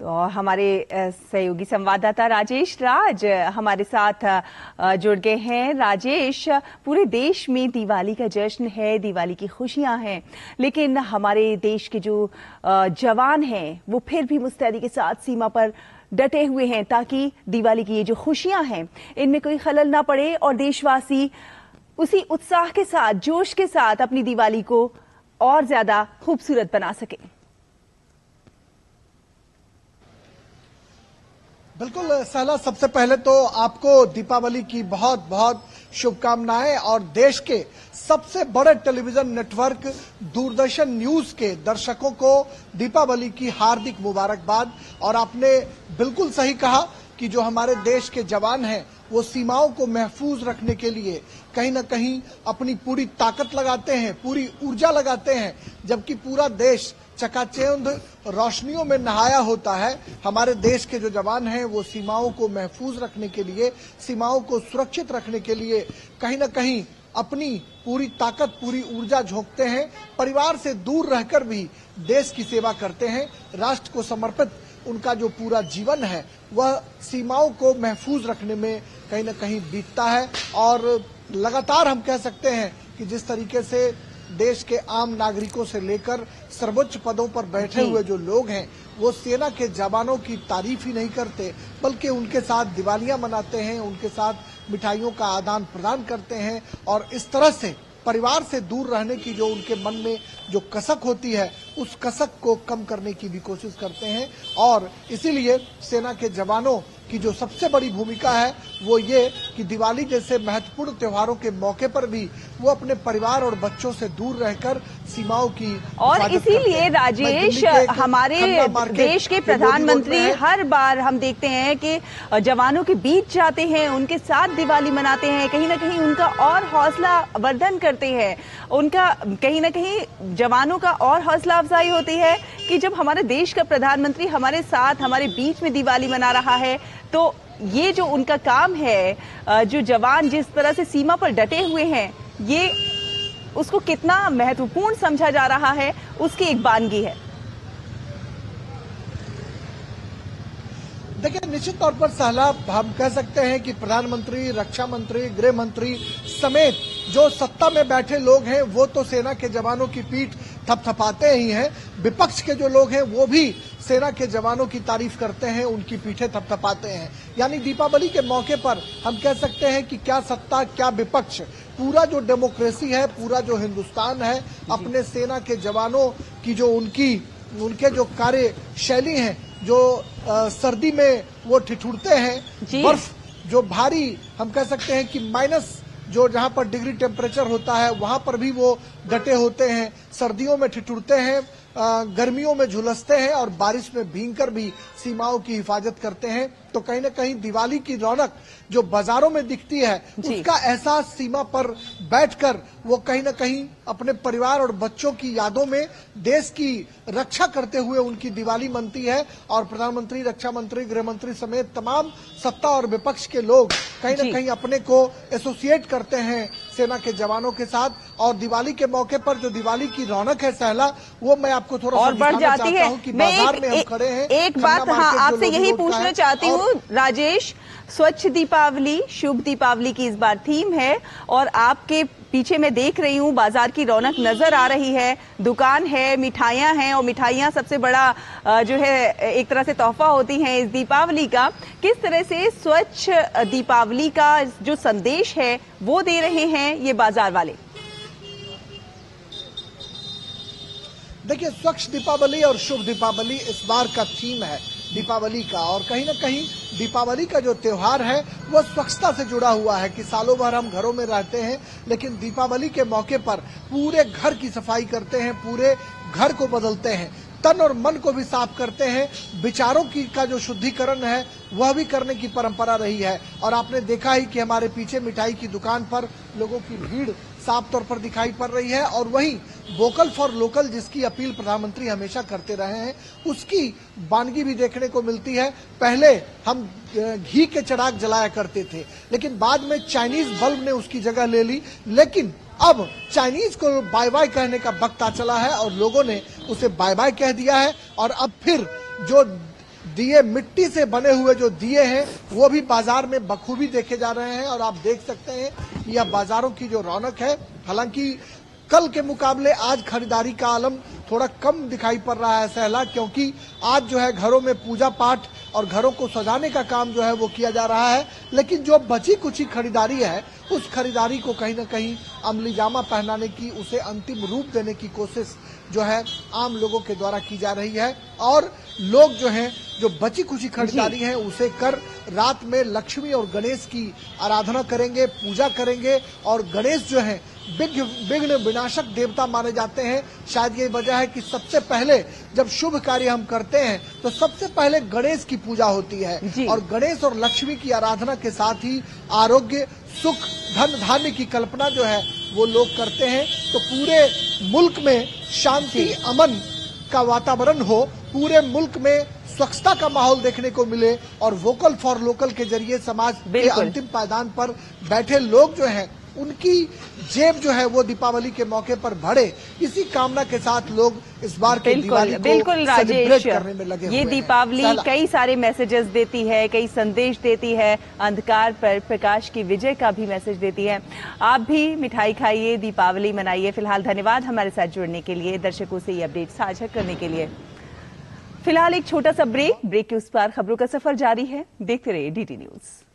तो हमारे सहयोगी संवाददाता राजेश राज हमारे साथ जुड़ गए हैं। राजेश, पूरे देश में दिवाली का जश्न है, दिवाली की खुशियां हैं, लेकिन हमारे देश के जो जवान हैं वो फिर भी मुस्तैदी के साथ सीमा पर डटे हुए हैं ताकि दिवाली की ये जो खुशियां हैं इनमें कोई खलल ना पड़े और देशवासी उसी उत्साह के साथ, जोश के साथ अपनी दिवाली को और ज्यादा खूबसूरत बना सके। बिल्कुल सहला, सबसे पहले तो आपको दीपावली की बहुत बहुत शुभकामनाएं और देश के सबसे बड़े टेलीविजन नेटवर्क दूरदर्शन न्यूज के दर्शकों को दीपावली की हार्दिक मुबारकबाद। और आपने बिल्कुल सही कहा कि जो हमारे देश के जवान हैं वो सीमाओं को महफूज रखने के लिए कहीं ना कहीं अपनी पूरी ताकत लगाते हैं, पूरी ऊर्जा लगाते हैं, जबकि पूरा देश चकाचौंध रोशनियों में नहाया होता है। हमारे देश के जो जवान हैं वो सीमाओं को महफूज रखने के लिए, सीमाओं को सुरक्षित रखने के लिए कहीं ना कहीं अपनी पूरी ताकत, पूरी ऊर्जा झोंकते हैं। परिवार से दूर रहकर भी देश की सेवा करते हैं। राष्ट्र को समर्पित उनका जो पूरा जीवन है वह सीमाओं को महफूज रखने में कहीं ना कहीं बीतता है। और लगातार हम कह सकते हैं कि जिस तरीके से देश के आम नागरिकों से लेकर सर्वोच्च पदों पर बैठे हुए जो लोग हैं वो सेना के जवानों की तारीफ ही नहीं करते, बल्कि उनके साथ दिवालियां मनाते हैं, उनके साथ मिठाइयों का आदान प्रदान करते हैं और इस तरह से परिवार से दूर रहने की जो उनके मन में जो कसक होती है उस कसक को कम करने की भी कोशिश करते हैं। और इसीलिए सेना के जवानों की जो सबसे बड़ी भूमिका है वो ये कि दिवाली जैसे महत्वपूर्ण त्योहारों के मौके पर भी वो अपने परिवार और बच्चों से दूर रहकर सीमाओं की, और इसीलिए राजेश, हमारे देश के प्रधानमंत्री हर बार हम देखते हैं कि जवानों के बीच जाते हैं, उनके साथ दिवाली मनाते हैं, कहीं ना कहीं उनका और हौसला वर्धन करते हैं, उनका कहीं ना कहीं जवानों का और हौसला अफजाई होती है कि जब हमारे देश का प्रधानमंत्री हमारे साथ, हमारे बीच में दिवाली मना रहा है तो ये जो उनका काम है, जो जवान जिस तरह से सीमा पर डटे हुए हैं, ये उसको कितना महत्वपूर्ण समझा जा रहा है उसकी एक बानगी है। देखिए, निश्चित तौर पर सहला, हम कह सकते हैं कि प्रधानमंत्री, रक्षा मंत्री, गृह मंत्री समेत जो सत्ता में बैठे लोग हैं वो तो सेना के जवानों की पीठ थपथपाते ही हैं। विपक्ष के जो लोग हैं वो भी सेना के जवानों की तारीफ करते हैं, उनकी पीठें थपथपाते हैं। यानी दीपावली के मौके पर हम कह सकते हैं कि क्या सत्ता क्या विपक्ष, पूरा जो डेमोक्रेसी है, पूरा जो हिंदुस्तान है, अपने सेना के जवानों की जो उनके जो कार्यशैली है, जो सर्दी में वो ठिठुरते हैं, बर्फ जो भारी हम कह सकते हैं कि माइनस जो जहां पर डिग्री टेम्परेचर होता है वहां पर भी वो डटे होते हैं, सर्दियों में ठिठुरते हैं, गर्मियों में झुलसते हैं और बारिश में भीगकर भी सीमाओं की हिफाजत करते हैं। तो कहीं ना कहीं दिवाली की रौनक जो बाजारों में दिखती है उसका एहसास सीमा पर बैठकर वो कहीं ना कहीं अपने परिवार और बच्चों की यादों में देश की रक्षा करते हुए उनकी दिवाली मनती है। और प्रधानमंत्री, रक्षा मंत्री, गृह मंत्री समेत तमाम सत्ता और विपक्ष के लोग कहीं ना कहीं अपने को एसोसिएट करते हैं सेना के जवानों के साथ। और दिवाली के मौके पर जो दिवाली की रौनक है सहला, वो मैं आपको थोड़ा और बढ़ जाती है। कि बाजार में हम खड़े हैं। एक बात आपसे यही पूछना चाहती हूँ राजेश, स्वच्छ दीपावली, शुभ दीपावली की इस बार थीम है और आपके पीछे मैं देख रही हूँ बाजार की रौनक नजर आ रही है, दुकान है, मिठाइयां हैं और मिठाइयां सबसे बड़ा जो है एक तरह से तोहफा होती हैं इस दीपावली का। किस तरह से स्वच्छ दीपावली का जो संदेश है वो दे रहे हैं ये बाजार वाले? देखिए, स्वच्छ दीपावली और शुभ दीपावली इस बार का थीम है दीपावली का। और कहीं ना कहीं दीपावली का जो त्योहार है वो स्वच्छता से जुड़ा हुआ है कि सालों भर हम घरों में रहते हैं, लेकिन दीपावली के मौके पर पूरे घर की सफाई करते हैं, पूरे घर को बदलते हैं, तन और मन को भी साफ करते हैं, विचारों की का जो शुद्धिकरण है वह भी करने की परंपरा रही है। और आपने देखा ही कि हमारे पीछे मिठाई की दुकान पर लोगों की भीड़ साफ तौर पर दिखाई पड़ रही है। और वहीं वोकल फॉर लोकल जिसकी अपील प्रधानमंत्री हमेशा करते रहे हैं उसकी वानगी भी देखने को मिलती है। पहले हम घी के चिराग जलाया करते थे, लेकिन बाद में चाइनीज बल्ब ने उसकी जगह ले ली। लेकिन अब चाइनीज को बाय बाय कहने का वक्त आ चला है और लोगों ने उसे बाय बाय कह दिया है। और अब फिर जो दिए, मिट्टी से बने हुए जो दिए हैं वो भी बाजार में बखूबी देखे जा रहे हैं। और आप देख सकते हैं कि यह बाजारों की जो रौनक है, हालांकि कल के मुकाबले आज खरीदारी का आलम थोड़ा कम दिखाई पड़ रहा है सहला, क्योंकि आज जो है घरों में पूजा पाठ और घरों को सजाने का काम जो है वो किया जा रहा है। लेकिन जो बची कुची खरीदारी है उस खरीदारी को कहीं ना कहीं अमली जामा पहनाने की, उसे अंतिम रूप देने की कोशिश जो है आम लोगों के द्वारा की जा रही है। और लोग जो हैं जो बची कुची खरीदारी है उसे कर रात में लक्ष्मी और गणेश की आराधना करेंगे, पूजा करेंगे। और गणेश जो है विघ्न विनाशक देवता माने जाते हैं। शायद यही वजह है कि सबसे पहले जब शुभ कार्य हम करते हैं तो सबसे पहले गणेश की पूजा होती है। और गणेश और लक्ष्मी की आराधना के साथ ही आरोग्य, सुख, धन धान्य की कल्पना जो है वो लोग करते हैं। तो पूरे मुल्क में शांति, अमन का वातावरण हो, पूरे मुल्क में स्वच्छता का माहौल देखने को मिले और वोकल फॉर लोकल के जरिए समाज के अंतिम पायदान पर बैठे लोग जो हैं उनकी जेब जो है वो दीपावली के मौके पर भरे, इसी कामना के साथ लोग इस बार के दिवाली को सेलिब्रेट करने में लगे हुए हैं। ये दीपावली कई सारे मैसेजेस देती है, कई संदेश देती है, अंधकार पर प्रकाश की विजय का भी मैसेज देती है। आप भी मिठाई खाइए, दीपावली मनाइए। फिलहाल धन्यवाद हमारे साथ जुड़ने के लिए, दर्शकों से ये अपडेट साझा करने के लिए। फिलहाल एक छोटा सा ब्रेक के उस पार खबरों का सफर जारी है। देखते रहिए DT न्यूज।